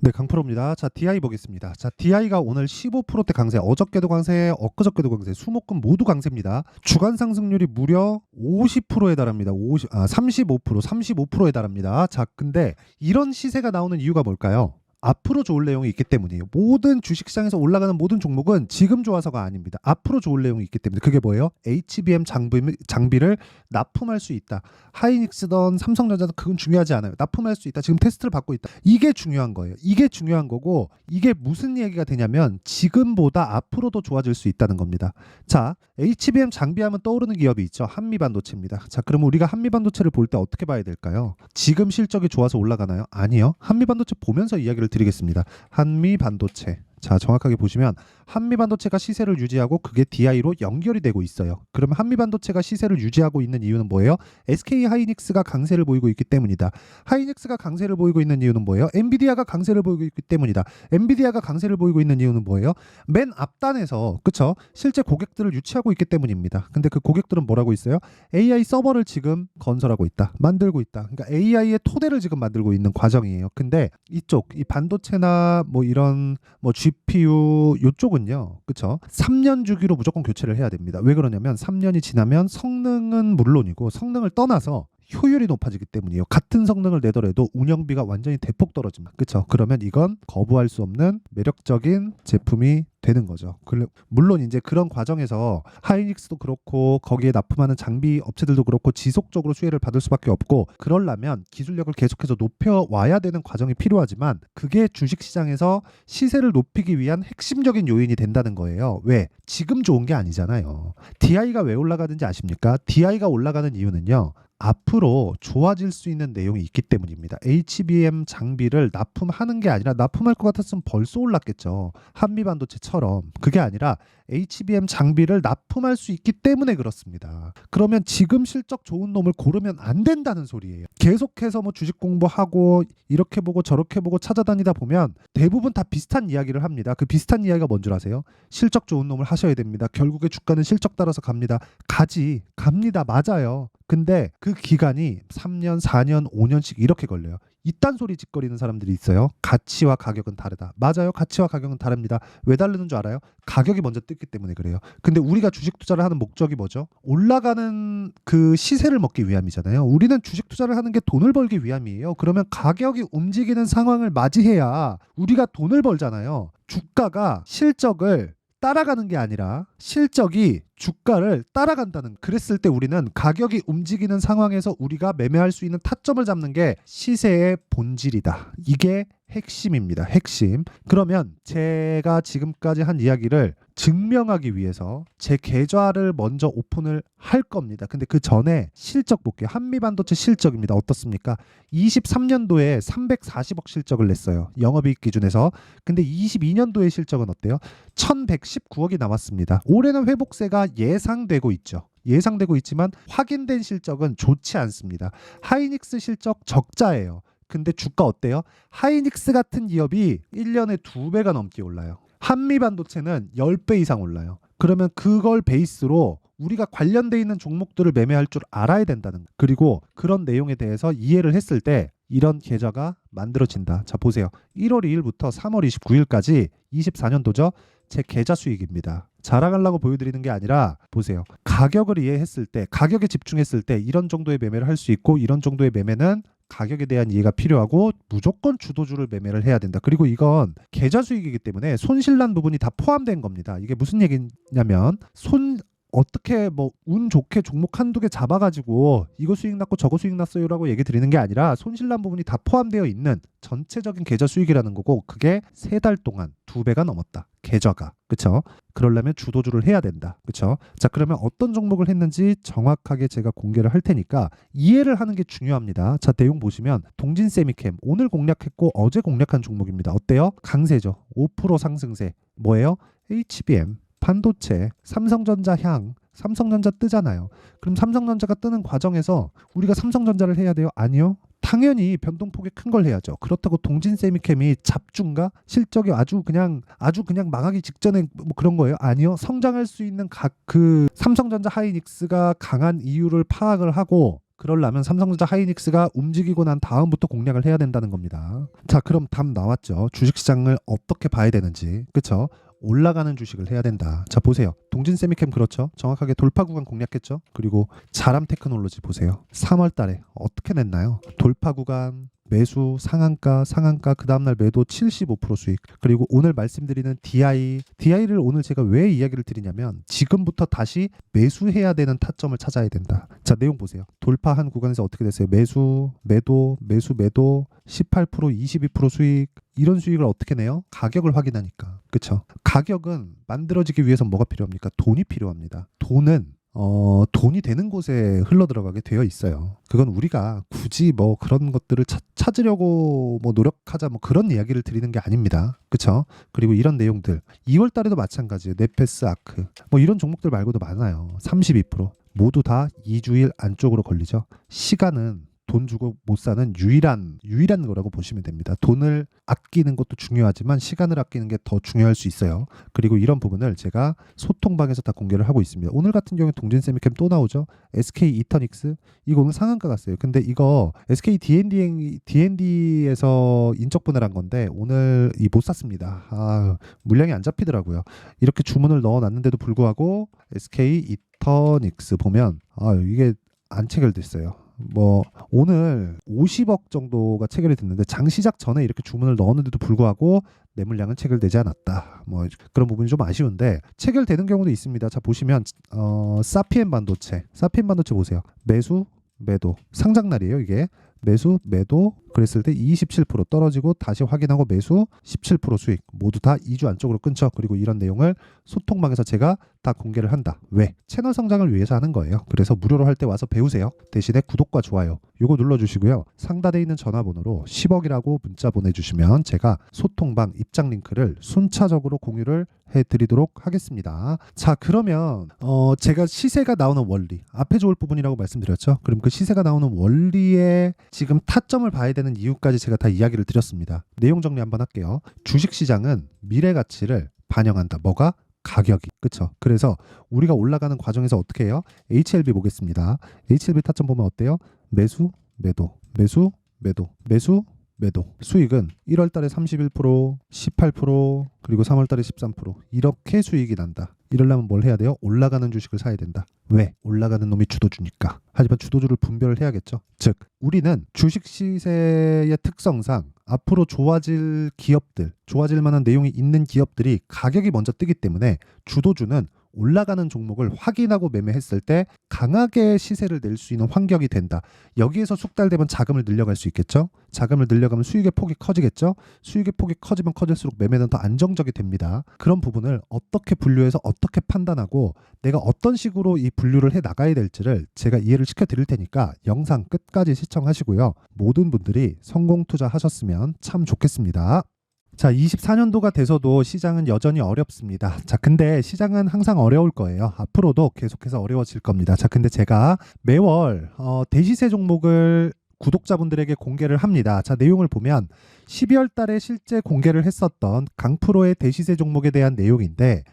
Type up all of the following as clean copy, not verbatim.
네, 강프로입니다. 자, DI 보겠습니다. 자, DI가 오늘 15%대 강세, 어저께도 강세, 엊그저께도 강세, 수목금 모두 강세입니다. 주간 상승률이 무려 50%에 달합니다. 35%에 달합니다. 자, 근데 이런 시세가 나오는 이유가 뭘까요? 앞으로 좋을 내용이 있기 때문이에요. 모든 주식시장에서 올라가는 모든 종목은 지금 좋아서가 아닙니다. 앞으로 좋을 내용이 있기 때문에. 그게 뭐예요? HBM 장비를 납품할 수 있다. 하이닉스든 삼성전자든 그건 중요하지 않아요. 납품할 수 있다. 지금 테스트를 받고 있다. 이게 중요한 거예요. 이게 중요한 거고, 이게 무슨 얘기가 되냐면 지금보다 앞으로도 좋아질 수 있다는 겁니다. 자, HBM 장비하면 떠오르는 기업이 있죠. 한미반도체입니다. 자, 그러면 우리가 한미반도체를 볼 때 어떻게 봐야 될까요? 지금 실적이 좋아서 올라가나요? 아니요. 한미반도체 보면서 이야기를 드리겠습니다. 한미반도체. 자, 정확하게 보시면 한미반도체가 시세를 유지하고 그게 DI로 연결이 되고 있어요. 그러면 한미반도체가 시세를 유지하고 있는 이유는 뭐예요? SK하이닉스가 강세를 보이고 있기 때문이다. 하이닉스가 강세를 보이고 있는 이유는 뭐예요? 엔비디아가 강세를 보이고 있기 때문이다. 엔비디아가 강세를 보이고 있는 이유는 뭐예요? 맨 앞단에서, 그쵸? 실제 고객들을 유치하고 있기 때문입니다. 근데 그 고객들은 뭐라고 있어요? AI 서버를 지금 건설하고 있다. 만들고 있다. 그러니까 AI의 토대를 지금 만들고 있는 과정이에요. 근데 이쪽, 이 반도체나 뭐 이런 뭐 GPU 요쪽은요. 그쵸? 3년 주기로 무조건 교체를 해야 됩니다. 왜 그러냐면 3년이 지나면 성능은 물론이고 성능을 떠나서 효율이 높아지기 때문이에요. 같은 성능을 내더라도 운영비가 완전히 대폭 떨어집니다. 그렇죠? 그러면 이건 거부할 수 없는 매력적인 제품이 되는 거죠. 물론 이제 그런 과정에서 하이닉스도 그렇고 거기에 납품하는 장비 업체들도 그렇고 지속적으로 수혜를 받을 수밖에 없고, 그러려면 기술력을 계속해서 높여와야 되는 과정이 필요하지만 그게 주식시장에서 시세를 높이기 위한 핵심적인 요인이 된다는 거예요. 왜? 지금 좋은 게 아니잖아요. DI가 왜 올라가는지 아십니까? DI가 올라가는 이유는요. 앞으로 좋아질 수 있는 내용이 있기 때문입니다. HBM 장비를 납품하는 게 아니라, 납품할 것 같았으면 벌써 올랐겠죠. 한미반도체처럼. 그게 아니라 HBM 장비를 납품할 수 있기 때문에 그렇습니다. 그러면 지금 실적 좋은 놈을 고르면 안 된다는 소리예요. 계속해서 뭐 주식 공부하고 이렇게 보고 저렇게 보고 찾아다니다 보면 대부분 다 비슷한 이야기를 합니다. 그 비슷한 이야기가 뭔 줄 아세요? 실적 좋은 놈을 하셔야 됩니다. 결국에 주가는 실적 따라서 갑니다. 갑니다. 맞아요. 근데 그 기간이 3년, 4년, 5년씩 이렇게 걸려요. 이딴 소리 짓거리는 사람들이 있어요. 가치와 가격은 다르다. 맞아요. 가치와 가격은 다릅니다. 왜 다르는 줄 알아요? 가격이 먼저 뜯기 때문에 그래요. 근데 우리가 주식 투자를 하는 목적이 뭐죠? 올라가는 그 시세를 먹기 위함이잖아요. 우리는 주식 투자를 하는 게 돈을 벌기 위함이에요. 그러면 가격이 움직이는 상황을 맞이해야 우리가 돈을 벌잖아요. 주가가 실적을 따라가는 게 아니라 실적이 주가를 따라간다는, 그랬을 때 우리는 가격이 움직이는 상황에서 우리가 매매할 수 있는 타점을 잡는 게 시세의 본질이다. 이게 핵심입니다. 핵심. 그러면 제가 지금까지 한 이야기를 증명하기 위해서 제 계좌를 먼저 오픈을 할 겁니다. 근데 그 전에 실적 볼게요. 한미반도체 실적입니다. 어떻습니까? 23년도에 340억 실적을 냈어요. 영업이익 기준에서. 근데 22년도의 실적은 어때요? 1119억이 나왔습니다. 올해는 회복세가 예상되고 있죠. 예상되고 있지만 확인된 실적은 좋지 않습니다. 하이닉스 실적 적자예요. 근데 주가 어때요? 하이닉스 같은 기업이 1년에 2배가 넘게 올라요. 한미반도체는 10배 이상 올라요. 그러면 그걸 베이스로 우리가 관련돼 있는 종목들을 매매할 줄 알아야 된다는 거. 그리고 그런 내용에 대해서 이해를 했을 때 이런 계좌가 만들어진다. 자, 보세요. 1월 2일부터 3월 29일까지 24년도죠. 제 계좌 수익입니다. 자랑하려고 보여드리는 게 아니라 보세요. 가격을 이해했을 때, 가격에 집중했을 때 이런 정도의 매매를 할 수 있고, 이런 정도의 매매는 가격에 대한 이해가 필요하고 무조건 주도주를 매매를 해야 된다. 그리고 이건 계좌 수익이기 때문에 손실난 부분이 다 포함된 겁니다. 이게 무슨 얘기냐면 어떻게 뭐 운 좋게 종목 한두 개 잡아가지고 이거 수익 났고 저거 수익 났어요라고 얘기 드리는 게 아니라 손실난 부분이 다 포함되어 있는 전체적인 계좌 수익이라는 거고, 그게 3달 동안 2배가 넘었다. 계좌가. 그쵸? 그러려면 주도주를 해야 된다. 그쵸? 자, 그러면 어떤 종목을 했는지 정확하게 제가 공개를 할 테니까 이해를 하는 게 중요합니다. 자, 내용 보시면 동진세미캠 오늘 공략했고 어제 공략한 종목입니다. 어때요? 강세죠. 5% 상승세. 뭐예요? HBM, 반도체, 삼성전자 삼성전자 뜨잖아요. 그럼 삼성전자가 뜨는 과정에서 우리가 삼성전자를 해야 돼요? 아니요. 당연히 변동폭이 큰 걸 해야죠. 그렇다고 동진세미캠이 잡중가? 실적이 아주 그냥 망하기 직전에 뭐 그런 거예요? 아니요. 성장할 수 있는 그 삼성전자 하이닉스가 강한 이유를 파악을 하고 그러려면 삼성전자 하이닉스가 움직이고 난 다음부터 공략을 해야 된다는 겁니다. 자, 그럼 답 나왔죠. 주식시장을 어떻게 봐야 되는지. 그쵸? 올라가는 주식을 해야 된다. 자, 보세요. 동진 세미캠 그렇죠? 정확하게 돌파 구간 공략했죠? 그리고 자람 테크놀로지 보세요. 3월 달에 어떻게 냈나요? 돌파 구간 매수 상한가 그 다음날 매도 75% 수익. 그리고 오늘 말씀드리는 DI를 오늘 제가 왜 이야기를 드리냐면 지금부터 다시 매수해야 되는 타점을 찾아야 된다. 자, 내용 보세요. 돌파한 구간에서 어떻게 됐어요? 매수 18% 22% 수익. 이런 수익을 어떻게 내요? 가격을 확인하니까. 그쵸? 가격은 만들어지기 위해서 뭐가 필요합니까? 돈이 필요합니다. 돈이 되는 곳에 흘러 들어가게 되어 있어요. 그건 우리가 굳이 뭐 그런 것들을 찾으려고 뭐 노력하자 뭐 그런 이야기를 드리는 게 아닙니다. 그쵸? 그리고 이런 내용들 2월 달에도 마찬가지예요. 네페스 아크 뭐 이런 종목들 말고도 많아요. 32% 모두 다 2주일 안쪽으로 걸리죠. 시간은 돈 주고 못 사는 유일한 거라고 보시면 됩니다. 돈을 아끼는 것도 중요하지만 시간을 아끼는 게 더 중요할 수 있어요. 그리고 이런 부분을 제가 소통방에서 다 공개를 하고 있습니다. 오늘 같은 경우에 동진세미캠 또 나오죠. SK 이터닉스 이거 오늘 상한가 갔어요. 근데 이거 SK D&D에서 인적 분할한 건데 오늘 못 샀습니다. 물량이 안 잡히더라고요. 이렇게 주문을 넣어놨는데도 불구하고 SK 이터닉스 보면 이게 안 체결됐어요. 뭐 오늘 50억 정도가 체결이 됐는데 장 시작 전에 이렇게 주문을 넣었는데도 불구하고 매물량은 체결되지 않았다. 뭐 그런 부분이 좀 아쉬운데 체결되는 경우도 있습니다. 자, 보시면 사피엔 반도체 보세요. 매수 매도 상장 날이에요. 이게 매수 매도 그랬을 때 27% 떨어지고 다시 확인하고 매수 17% 수익 모두 다 2주 안쪽으로 끊죠. 그리고 이런 내용을 소통방에서 제가 다 공개를 한다. 왜? 채널 성장을 위해서 하는 거예요. 그래서 무료로 할 때 와서 배우세요. 대신에 구독과 좋아요 요거 눌러주시고요. 상단에 있는 전화번호로 10억이라고 문자 보내주시면 제가 소통방 입장 링크를 순차적으로 공유를 해드리도록 하겠습니다. 자, 그러면 제가 시세가 나오는 원리 앞에 좋을 부분이라고 말씀드렸죠. 그럼 그 시세가 나오는 원리에 지금 타점을 봐야 되는 이유까지 제가 다 이야기를 드렸습니다. 내용 정리 한번 할게요. 주식시장은 미래 가치를 반영한다. 뭐가? 가격이. 그쵸? 그래서 우리가 올라가는 과정에서 어떻게 해요? HLB 보겠습니다. HLB 타점 보면 어때요? 매수 매도 매수 매도 매수 매도. 수익은 1월 달에 31%, 18%, 그리고 3월 달에 13% 이렇게 수익이 난다. 이러려면 뭘 해야 돼요? 올라가는 주식을 사야 된다. 왜? 올라가는 놈이 주도주니까. 하지만 주도주를 분별을 해야겠죠. 즉, 우리는 주식 시세의 특성상 앞으로 좋아질 기업들, 좋아질 만한 내용이 있는 기업들이 가격이 먼저 뜨기 때문에 주도주는 올라가는 종목을 확인하고 매매했을 때 강하게 시세를 낼 수 있는 환경이 된다. 여기에서 숙달되면 자금을 늘려갈 수 있겠죠. 자금을 늘려가면 수익의 폭이 커지겠죠. 수익의 폭이 커지면 커질수록 매매는 더 안정적이 됩니다. 그런 부분을 어떻게 분류해서 어떻게 판단하고 내가 어떤 식으로 이 분류를 해 나가야 될지를 제가 이해를 시켜 드릴 테니까 영상 끝까지 시청하시고요. 모든 분들이 성공 투자하셨으면 참 좋겠습니다. 자, 24년도가 돼서도 시장은 여전히 어렵습니다. 자, 근데 시장은 항상 어려울 거예요. 앞으로도 계속해서 어려워질 겁니다. 자, 근데 제가 매월 대시세 종목을 구독자분들에게 공개를 합니다. 자, 내용을 보면 12월 달에 실제 공개를 했었던 강프로의 대시세 종목에 대한 내용인데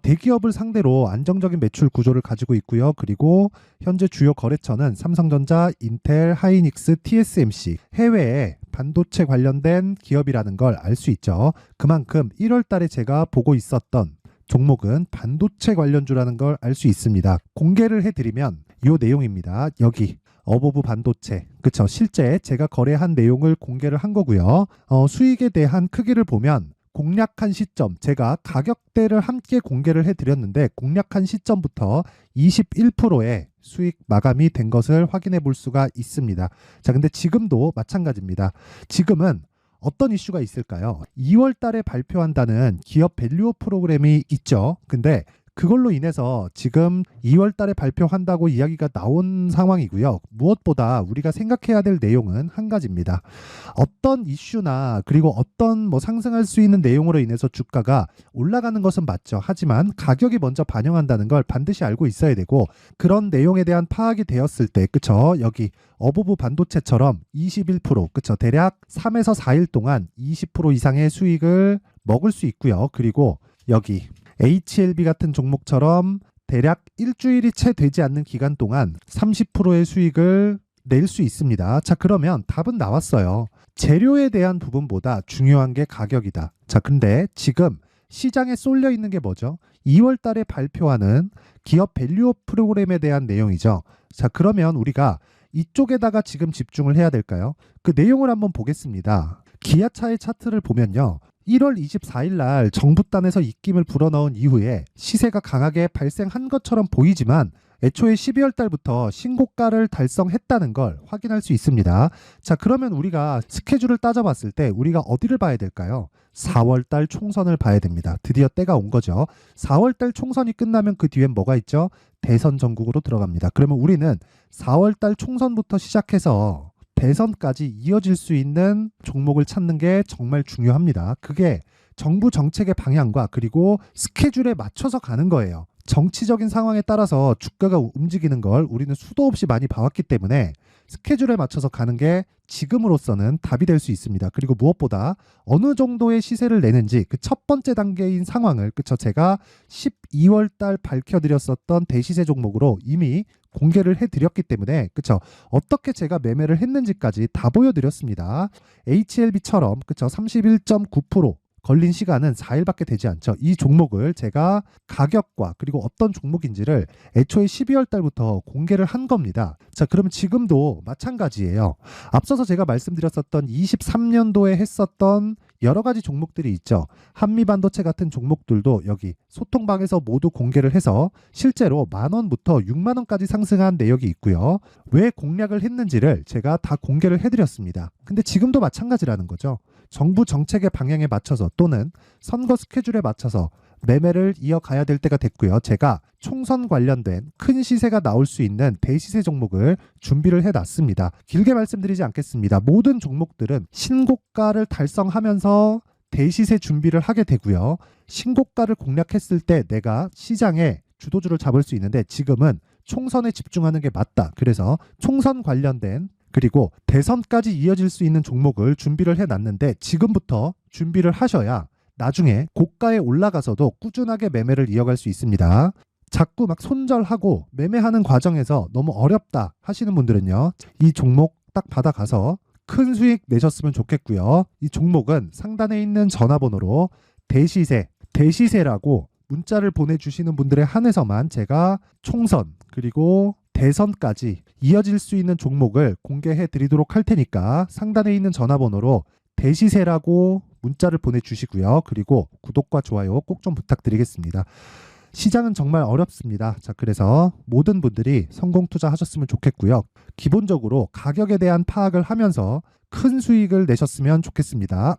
대기업을 상대로 안정적인 매출 구조를 가지고 있고요. 그리고 현재 주요 거래처는 삼성전자, 인텔, 하이닉스, TSMC, 해외에 반도체 관련된 기업이라는 걸 알 수 있죠. 그만큼 1월 달에 제가 보고 있었던 종목은 반도체 관련주라는 걸 알 수 있습니다. 공개를 해드리면 이 내용입니다. 여기 어보브 반도체, 그쵸? 실제 제가 거래한 내용을 공개를 한 거고요. 수익에 대한 크기를 보면 공략한 시점, 제가 가격대를 함께 공개를 해드렸는데 공략한 시점부터 21%의 수익 마감이 된 것을 확인해 볼 수가 있습니다. 자, 근데 지금도 마찬가지입니다. 지금은 어떤 이슈가 있을까요? 2월 달에 발표한다는 기업 밸류업 프로그램이 있죠. 근데 그걸로 인해서 지금 2월 달에 발표한다고 이야기가 나온 상황이고요. 무엇보다 우리가 생각해야 될 내용은 한 가지입니다. 어떤 이슈나 그리고 어떤 상승할 수 있는 내용으로 인해서 주가가 올라가는 것은 맞죠. 하지만 가격이 먼저 반영한다는 걸 반드시 알고 있어야 되고 그런 내용에 대한 파악이 되었을 때 그쵸? 여기 어보브 반도체처럼 21% 그쵸? 대략 3에서 4일 동안 20% 이상의 수익을 먹을 수 있고요. 그리고 여기 HLB 같은 종목처럼 대략 일주일이 채 되지 않는 기간 동안 30%의 수익을 낼 수 있습니다. 자, 그러면 답은 나왔어요. 재료에 대한 부분보다 중요한 게 가격이다. 자, 근데 지금 시장에 쏠려 있는 게 뭐죠? 2월 달에 발표하는 기업 밸류업 프로그램에 대한 내용이죠. 자, 그러면 우리가 이쪽에다가 지금 집중을 해야 될까요? 그 내용을 한번 보겠습니다. 기아차의 차트를 보면요. 1월 24일 날 정부단에서 입김을 불어넣은 이후에 시세가 강하게 발생한 것처럼 보이지만 애초에 12월 달부터 신고가를 달성했다는 걸 확인할 수 있습니다. 자, 그러면 우리가 스케줄을 따져봤을 때 우리가 어디를 봐야 될까요? 4월 달 총선을 봐야 됩니다. 드디어 때가 온 거죠. 4월 달 총선이 끝나면 그 뒤엔 뭐가 있죠? 대선 전국으로 들어갑니다. 그러면 우리는 4월 달 총선부터 시작해서 대선까지 이어질 수 있는 종목을 찾는 게 정말 중요합니다. 그게 정부 정책의 방향과 그리고 스케줄에 맞춰서 가는 거예요. 정치적인 상황에 따라서 주가가 움직이는 걸 우리는 수도 없이 많이 봐왔기 때문에 스케줄에 맞춰서 가는 게 지금으로서는 답이 될 수 있습니다. 그리고 무엇보다 어느 정도의 시세를 내는지 그 첫 번째 단계인 상황을 제가 12월 달 밝혀드렸었던 대시세 종목으로 이미 공개를 해드렸기 때문에 어떻게 제가 매매를 했는지까지 다 보여드렸습니다. HLB처럼 31.9% 걸린 시간은 4일밖에 되지 않죠. 이 종목을 제가 가격과 그리고 어떤 종목인지를 애초에 12월 달부터 공개를 한 겁니다. 자, 그러면 지금도 마찬가지예요. 앞서서 제가 말씀드렸었던 23년도에 했었던 여러 가지 종목들이 있죠. 한미반도체 같은 종목들도 여기 소통방에서 모두 공개를 해서 실제로 10,000원부터 60,000원까지 상승한 내역이 있고요. 왜 공략을 했는지를 제가 다 공개를 해드렸습니다. 근데 지금도 마찬가지라는 거죠. 정부 정책의 방향에 맞춰서 또는 선거 스케줄에 맞춰서 매매를 이어가야 될 때가 됐고요. 제가 총선 관련된 큰 시세가 나올 수 있는 대시세 종목을 준비를 해놨습니다. 길게 말씀드리지 않겠습니다. 모든 종목들은 신고가를 달성하면서 대시세 준비를 하게 되고요. 신고가를 공략했을 때 내가 시장에 주도주를 잡을 수 있는데 지금은 총선에 집중하는 게 맞다. 그래서 총선 관련된 그리고 대선까지 이어질 수 있는 종목을 준비를 해놨는데 지금부터 준비를 하셔야 나중에 고가에 올라가서도 꾸준하게 매매를 이어갈 수 있습니다. 자꾸 막 손절하고 매매하는 과정에서 너무 어렵다 하시는 분들은요. 이 종목 딱 받아가서 큰 수익 내셨으면 좋겠고요. 이 종목은 상단에 있는 전화번호로 대시세라고 문자를 보내주시는 분들에 한해서만 제가 총선 그리고 대선까지 이어질 수 있는 종목을 공개해 드리도록 할 테니까 상단에 있는 전화번호로 대시세라고 문자를 보내주시고요. 그리고 구독과 좋아요 꼭 좀 부탁드리겠습니다. 시장은 정말 어렵습니다. 자, 그래서 모든 분들이 성공 투자하셨으면 좋겠고요. 기본적으로 가격에 대한 파악을 하면서 큰 수익을 내셨으면 좋겠습니다.